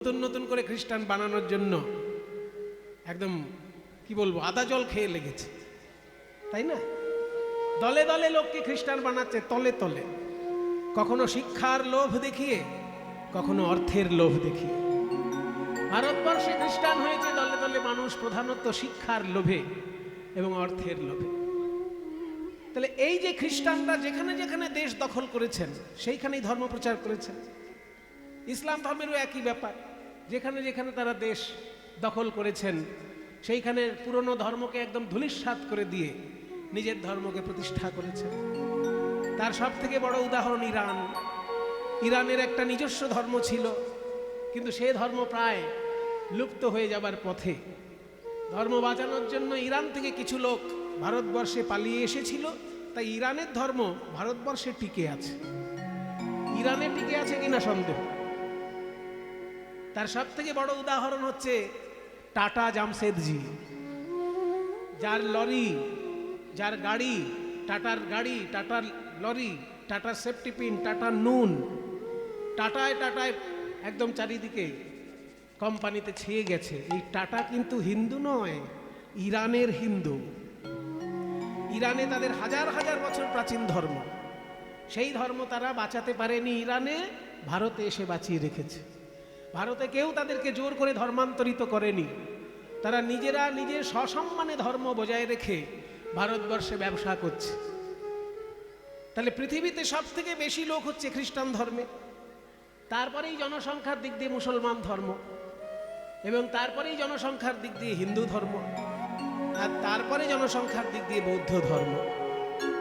নতুন নতুন করে খ্রিস্টান বানানোর জন্য একদম কি বলবো আদা জল খেয়ে লেগেছে, তাই না? দলে দলে লোককে খ্রিস্টান বানাচ্ছে, তলে তলে, কখনো শিক্ষার লোভ দেখিয়ে, কখনো অর্থের লোভ দেখিয়ে। ভারতবর্ষে খ্রিস্টান হয়েছে দলে দলে মানুষ প্রধানত শিক্ষার লোভে এবং অর্থের লোভে। তাহলে এই যে খ্রিস্টানরা যেখানে যেখানে দেশ দখল করেছেন সেইখানেই ধর্ম প্রচার করেছেন। ইসলাম ধর্মেরও একই ব্যাপার, যেখানে যেখানে তারা দেশ দখল করেছেন সেইখানে পুরনো ধর্মকে একদম ধূলিসাৎ করে দিয়ে নিজের ধর্মকে প্রতিষ্ঠা করেছেন। তার সব থেকে বড় উদাহরণ ইরান। ইরানের একটা নিজস্ব ধর্ম ছিল, কিন্তু সে ধর্ম প্রায় লুপ্ত হয়ে যাবার পথে। ধর্ম বাঁচানোর জন্য ইরান থেকে কিছু লোক ভারতবর্ষে পালিয়ে এসেছিল, তাই ইরানের ধর্ম ভারতবর্ষে টিকে আছে। ইরানে টিকে আছে কিনা সন্দেহ। তার সব থেকে বড় উদাহরণ হচ্ছে টাটা জামশেদজি, যার লরি, যার গাড়ি, টাটার গাড়ি, টাটার লরি, টাটার সেফটি পিন, টাটার নুন, টাটায় টাটায় একদম চারিদিকে কোম্পানিতে ছেয়ে গেছে। এই টাটা কিন্তু হিন্দু নয়, ইরানের হিন্দু। ইরানে তাদের হাজার হাজার বছর প্রাচীন ধর্ম, সেই ধর্ম তারা বাঁচাতে পারেনি ইরানে, ভারতে এসে বাঁচিয়ে রেখেছে। ভারতে কেউ তাদেরকে জোর করে ধর্মান্তরিত করেনি, তারা নিজেরা নিজের সসম্মানে ধর্ম বজায় রেখে ভারতবর্ষে ব্যবসা করছে। তাহলে পৃথিবীতে সব থেকে বেশি লোক হচ্ছে খ্রিস্টান ধর্মে, তারপরেই জনসংখ্যার দিক দিয়ে মুসলমান ধর্ম, এবং তারপরেই জনসংখ্যার দিক দিয়ে হিন্দু ধর্ম, আর তারপরে জনসংখ্যার দিক দিয়ে বৌদ্ধ ধর্ম,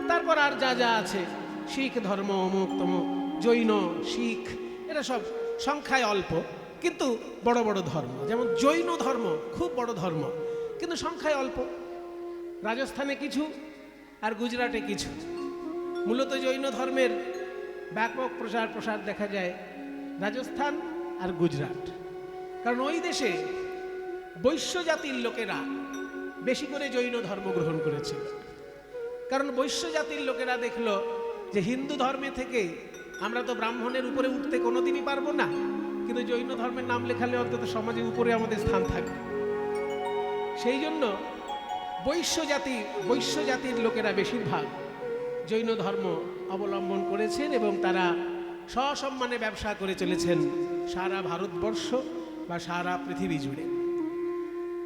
তারপর আর যা যা আছে শিখ ধর্ম, অমুক তমুক, জৈন, শিখ, এরা সব সংখ্যায় অল্প কিন্তু বড় বড় ধর্ম। যেমন জৈন ধর্ম খুব বড় ধর্ম, কিন্তু সংখ্যায় অল্প। রাজস্থানে কিছু আর গুজরাটে কিছু। মূলত জৈন ধর্মের ব্যাপক প্রচার প্রসার দেখা যায় রাজস্থান আর গুজরাট, কারণ ওই দেশে বৈশ্য জাতির লোকেরা বেশি করে জৈন ধর্ম গ্রহণ করেছিল। কারণ বৈশ্য জাতির লোকেরা দেখলো যে হিন্দু ধর্মে থেকে আমরা তো ব্রাহ্মণের উপরে উঠতে কোনোদিনই পারবো না, কিন্তু জৈন ধর্মের নাম লেখালে অন্তত সমাজের উপরে আমাদের স্থান থাকবে। সেই জন্য বৈশ্য জাতির লোকেরা বেশিরভাগ জৈন ধর্ম অবলম্বন করেছেন এবং তারা সসম্মানে ব্যবসা করে চলেছেন সারা ভারতবর্ষ বা সারা পৃথিবী জুড়ে।